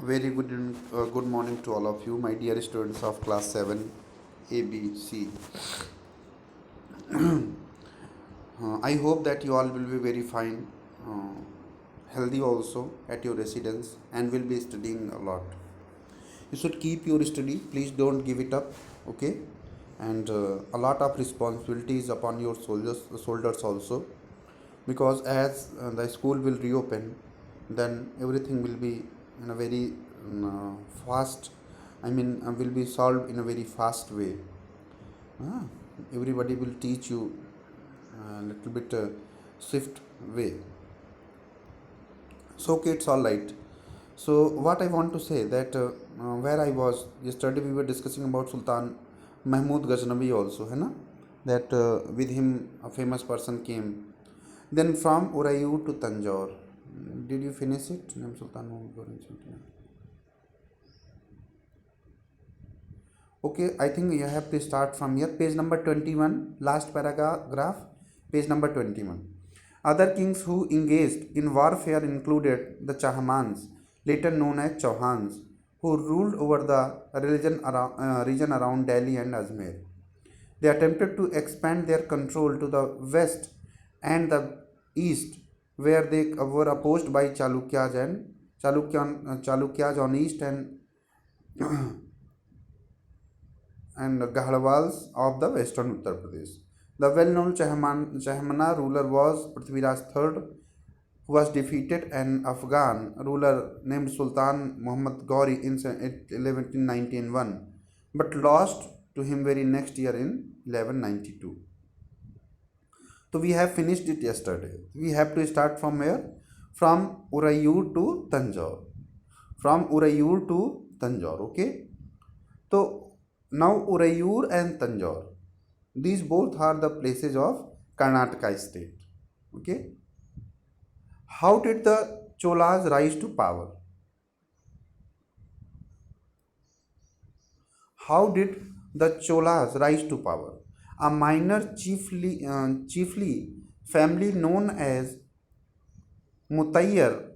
Very good morning to all of you, my dear students of class 7 ABC. I hope that you all will be very fine, healthy also at your residence, and will be studying a lot. You should keep your study, please don't give it up, okay? And a lot of responsibilities upon your shoulders also, because as the school will reopen, then everything will be in a very fast, will be solved in a very fast way. Ah, everybody will teach you a little bit swift way. So okay, it's all right. So what I want to say that where I was yesterday, we were discussing about Sultan Mahmud Ghaznavi also, है ना? That with him a famous person came. Then from Urayu to Tanjore. Did you finish it? Name Sultan Mahmud Ghaznavi. Okay, I think you have to start from here. Page number 21, last paragraph, page number 21. Other kings who engaged in warfare included the Chahmans, later known as Chauhans, who ruled over the region around Delhi and Ajmer. They attempted to expand their control to the west and the east, where they were opposed by Chalukyas on east and Gahdwals of the western Uttar Pradesh. The well-known Chahmana ruler was Prithviraj III, who was defeated an Afghan ruler named Sultan Muhammad Ghori in 1191, but lost to him very next year in 1192. So we have finished it yesterday. We have to start from where? From Urayur to Tanjore. From Urayur to Tanjore. Okay. So now Urayur and Tanjore, these both are the places of Karnataka state. Okay. How did the Cholas rise to power? How did the Cholas rise to power? A minor chiefly family known as Mutayyar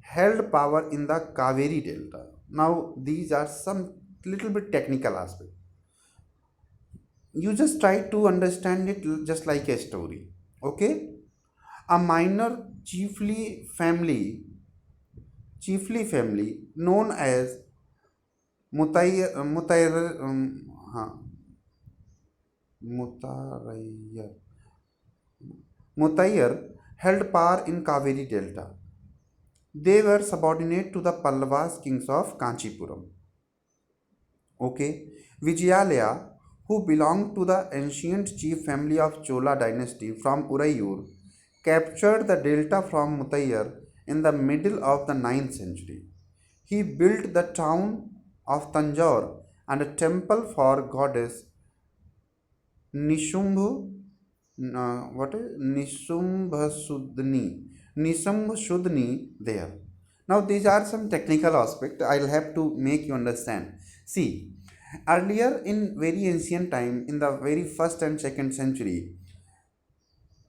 held power in the Kaveri Delta. Now these are some little bit technical aspect. You just try to understand it just like a story. Okay? A minor chiefly family known as Mutayyar Mutarayyar Mutayyar held power in Kaveri Delta. They were subordinate to the Pallavas kings of Kanchipuram. Okay, Vijayalaya, who belonged to the ancient chief family of Chola dynasty from Urayur, captured the delta from Mutayyar in the middle of the 9th century. He built the town of Tanjore and a temple for goddess Nishumbhu, what is Nishumbhasudni there. Now these are some technical aspects I'll have to make you understand. See, earlier in very ancient time, in the very first and second century,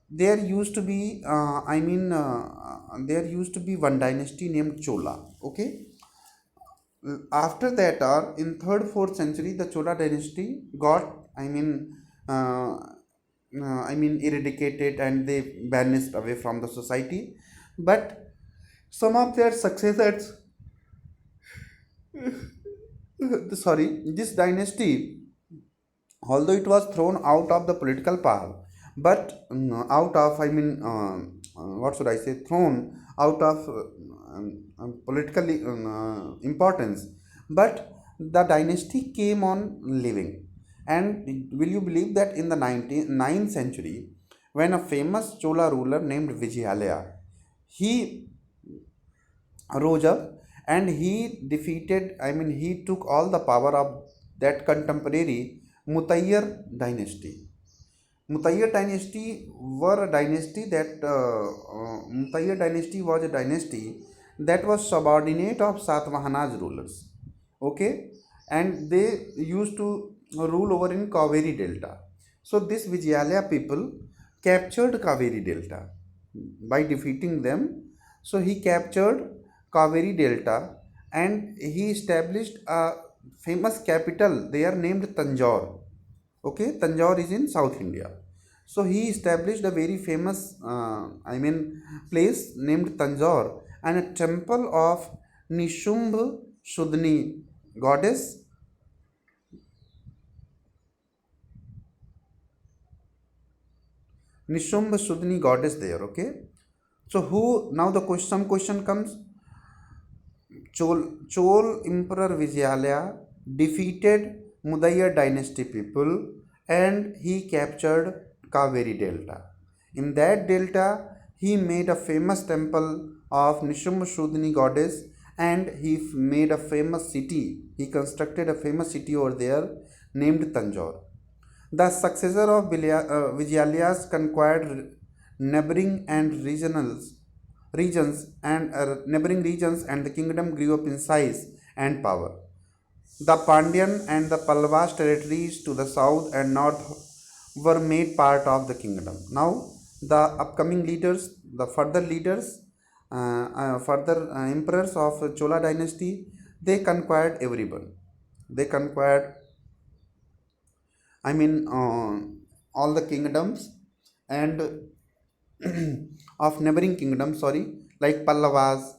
there used to be, there used to be one dynasty named Chola. Okay, after that, or in third fourth century, the Chola dynasty got, eradicated and they banished away from the society. But some of their successors, sorry, this dynasty, although it was thrown out of the political power, but out of, what should I say, thrown out of political importance, but the dynasty came on living. And will you believe that in the 9th century, when a famous Chola ruler named Vijayalaya, he rose up and he defeated, he took all the power of that contemporary Mutayyar dynasty. Mutayyar dynasty were a dynasty that Mutayyar dynasty was a dynasty that was subordinate of Satavahanas rulers. Okay, and they used to rule over in Kaveri Delta. So this Vijayalaya people captured Kaveri Delta by defeating them. So he captured Kaveri Delta, and he established a famous capital there named Tanjore. Okay, Tanjore is in South India. So he established a very famous, place named Tanjore, and a temple of Nishumbh Shudni goddess, Nishumbh Shudni goddess there. Okay. So who now the question, some question comes. Chol Emperor Vijayalaya defeated Mudaya dynasty people, and he captured Kaveri Delta. In that delta, he made a famous temple of Nishumbhashudni goddess, and he made a famous city. He constructed a famous city over there named Tanjore. The successor of Vijayalaya's conquered neighboring and neighboring regions, and the kingdom grew up in size and power. The Pandyan and the Pallavas territories to the south and north were made part of the kingdom. Now, the upcoming leaders, the further emperors of Chola dynasty, they conquered everyone. They conquered, I mean, all the kingdoms and of neighboring kingdoms, sorry, like Pallava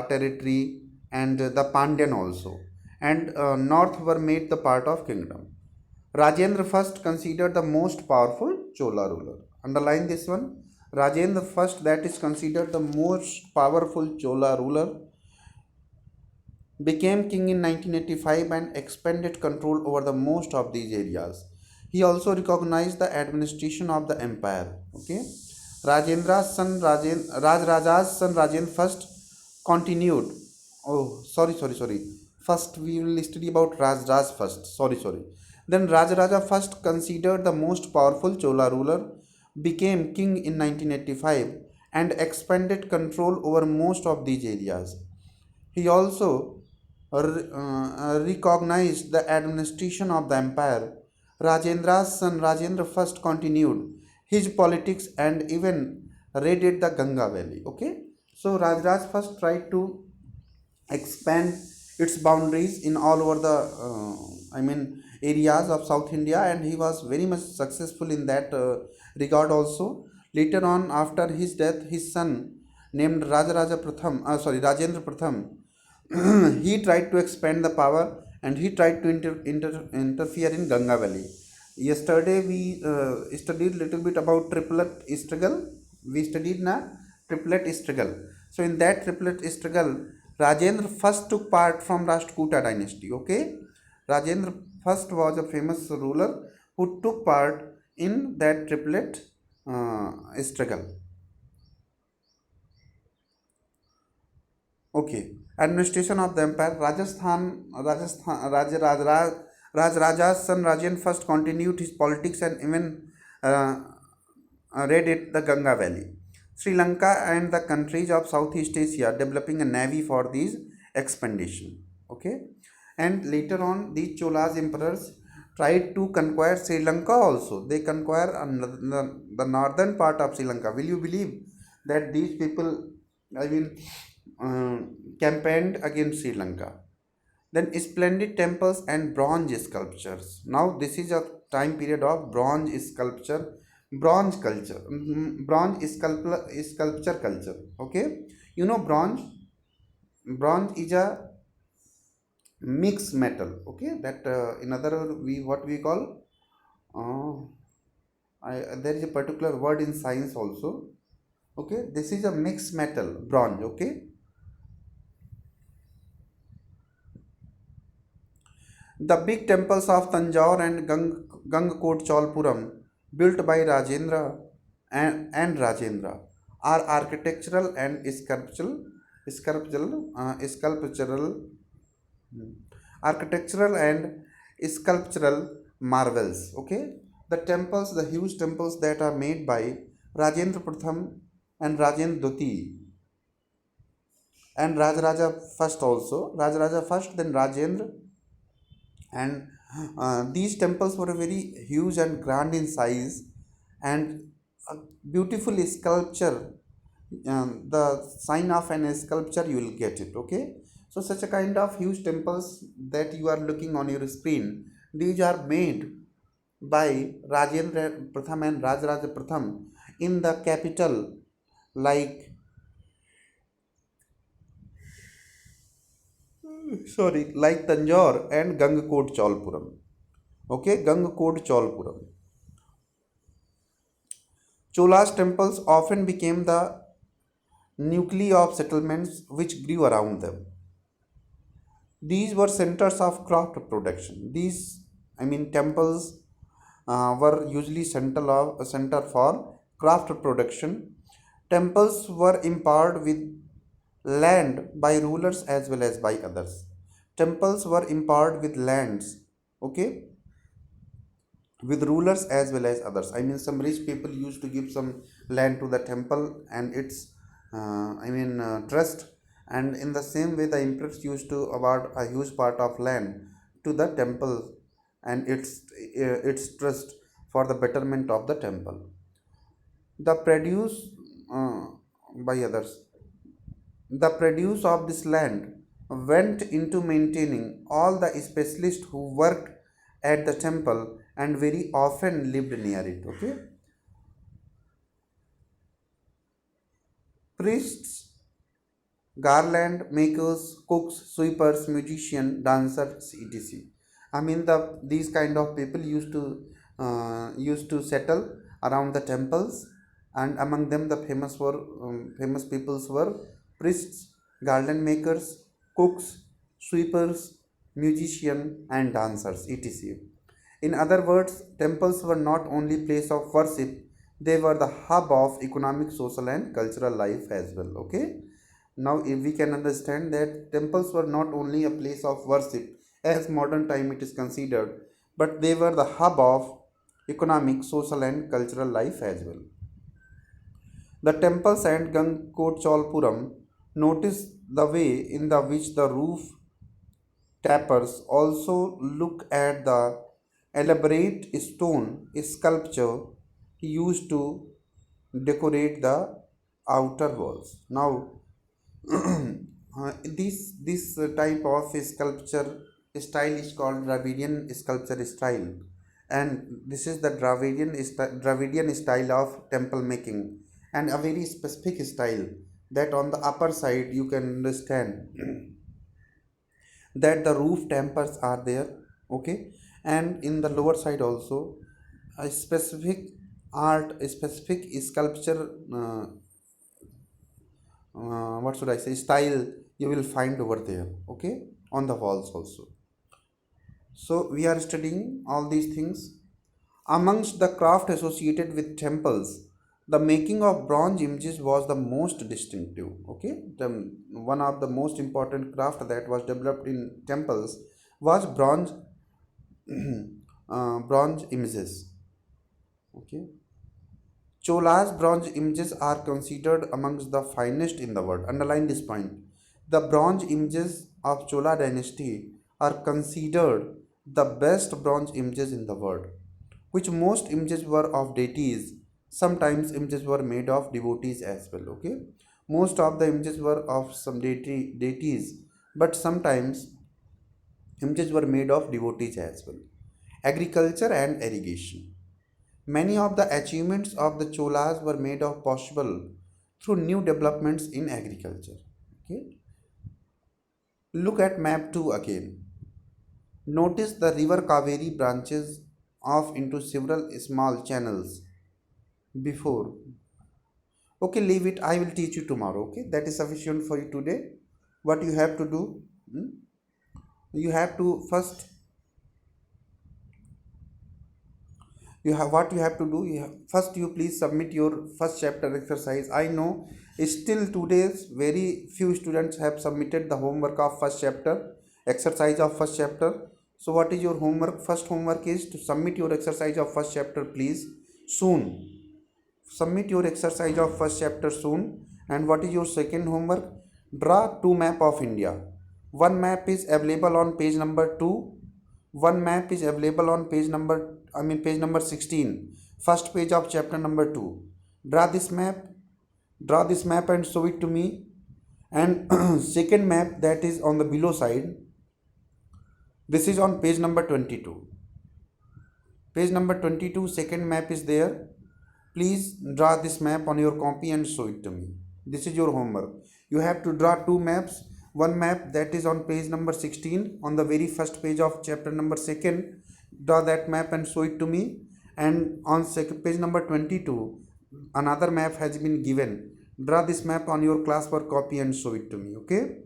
territory, and the Pandyan also, and north were made the part of kingdom. Rajendra first considered the most powerful Chola ruler. Underline this one. Rajendra first, that is considered the most powerful Chola ruler, became king in 1985 and expanded control over the most of these areas. He also recognized the administration of the empire. Okay, Raj Raja's son Rajendra first continued. Oh, sorry. First, we will study about Raj first. Sorry. Then Raja first, considered the most powerful Chola ruler, became king in 1985 and expanded control over most of these areas. He also recognized the administration of the empire. Rajendra's son Rajendra first continued his politics and even raided the Ganga Valley. Okay, so Raj first tried to expand its boundaries in all over the areas of South India, and he was very much successful in that regard also. Later on, after his death, his son named Rajendra Pratham, he tried to expand the power, and he tried to interfere in Ganga Valley. Yesterday we studied little bit about triplet struggle. We studied na triplet struggle. So in that triplet struggle, Rajendra first took part from Rashtrakuta dynasty. Okay, Rajendra first was a famous ruler who took part in that triplet struggle. Okay, administration of the empire. Raja's son Rajan first continued his politics and even uh, raided the Ganga Valley. Sri Lanka and the countries of Southeast Asia developing a navy for these expedition. Okay, and later on, these Cholas emperors tried to conquer Sri Lanka also. They conquer the northern part of Sri Lanka. Will you believe that these people, I mean, uh, campaigned against Sri Lanka? Then splendid temples and bronze sculptures. Now this is a time period of bronze culture, sculpture culture. Okay, you know bronze is a mixed metal. Okay, that in other we what we call, uh, there is a particular word in science also. Okay, this is a mixed metal bronze. Okay, the big temples of Tanjore and Gangkot Cholpuram, built by Rajendra and Rajendra, are architectural and sculptural, architectural and sculptural marvels. Okay, the huge temples that are made by Rajendra Pratham and Rajendra Doti and Rajaraja first also. Rajaraja first, then Rajendra, and these temples were very huge and grand in size, and a beautiful sculpture the sign of an sculpture, you will get it. Okay, so such a kind of huge temples that you are looking on your screen, these are made by Rajendra Pratham and Rajaraja Pratham in the capital, like like Tanjore and Gangakot Cholpuram. Okay, Gangakot Cholpuram. Cholas temples often became the nuclei of settlements which grew around them. These were centers of craft production. Temples were usually center for craft production. Temples were empowered with land by rulers as well as by others. Temples were empowered with lands, okay, with rulers as well as others. Some rich people used to give some land to the temple and its, trust, and in the same way, the emperors used to award a huge part of land to the temple and its trust for the betterment of the temple. The produce uh, by others. The produce of this land went into maintaining all the specialists who worked at the temple and very often lived near it. Okay, priests, garland makers, cooks, sweepers, musicians, dancers, etc. These kind of people used to settle around the temples, and among them the famous peoples were priests, garland makers, cooks, sweepers, musicians, and dancers, etc. In other words, temples were not only place of worship; they were the hub of economic, social, and cultural life as well. Okay. Now, if we can understand that temples were not only a place of worship as modern time it is considered, but they were the hub of economic, social, and cultural life as well. The temples and Gangkot notice the way in the which the roof tappers also look at the elaborate stone sculpture used to decorate the outer walls. Now, this type of sculpture style is called Dravidian sculpture style, and this is the Dravidian style of temple making, and a very specific style that on the upper side you can understand that the roof tempers are there. Okay, and in the lower side also a specific art, a specific sculpture, what should I say, style you will find over there. Okay, on the walls also. So we are studying all these things. Amongst the craft associated with temples, the making of bronze images was the most distinctive. Okay, one of the most important craft that was developed in temples was bronze images. Okay, Chola's bronze images are considered amongst the finest in the world. Underline this point. The bronze images of Chola dynasty are considered the best bronze images in the world, which most images were of deities. Sometimes images were made of devotees as well. Okay, most of the images were of some deities, but sometimes images were made of devotees as well. Agriculture and irrigation. Many of the achievements of the Cholas were made of possible through new developments in agriculture. Okay. Look at map 2 again. Notice the river Kaveri branches off into several small channels before. Okay, leave it. I will teach you tomorrow. Okay, that is sufficient for you today. What you have to do? You have to first you have what you have to do first you please submit your first chapter exercise. I know still today's very few students have submitted the homework of first chapter, exercise of first chapter. So what is your homework? First homework is to submit your exercise of first chapter, please, soon. Submit your exercise of first chapter soon. And what is your second homework? Draw two map of India. One map is available on page number 2. One map is available on page number 16, first page of chapter number 2. Draw this map. Draw this map and show it to me. And second map, that is on the below side, this is on page number 22. Page number 22, second map is there. Please draw this map on your copy and show it to me. This is your homework. You have to draw two maps. One map that is on page number 16, on the very first page of chapter number 2nd. Draw that map and show it to me. And on page number 22, another map has been given. Draw this map on your classwork copy and show it to me. Okay?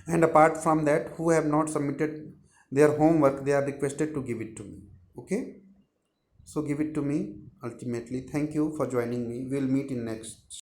And apart from that, who have not submitted their homework, they are requested to give it to me. Okay? So give it to me ultimately. Thank you for joining me. We'll meet in next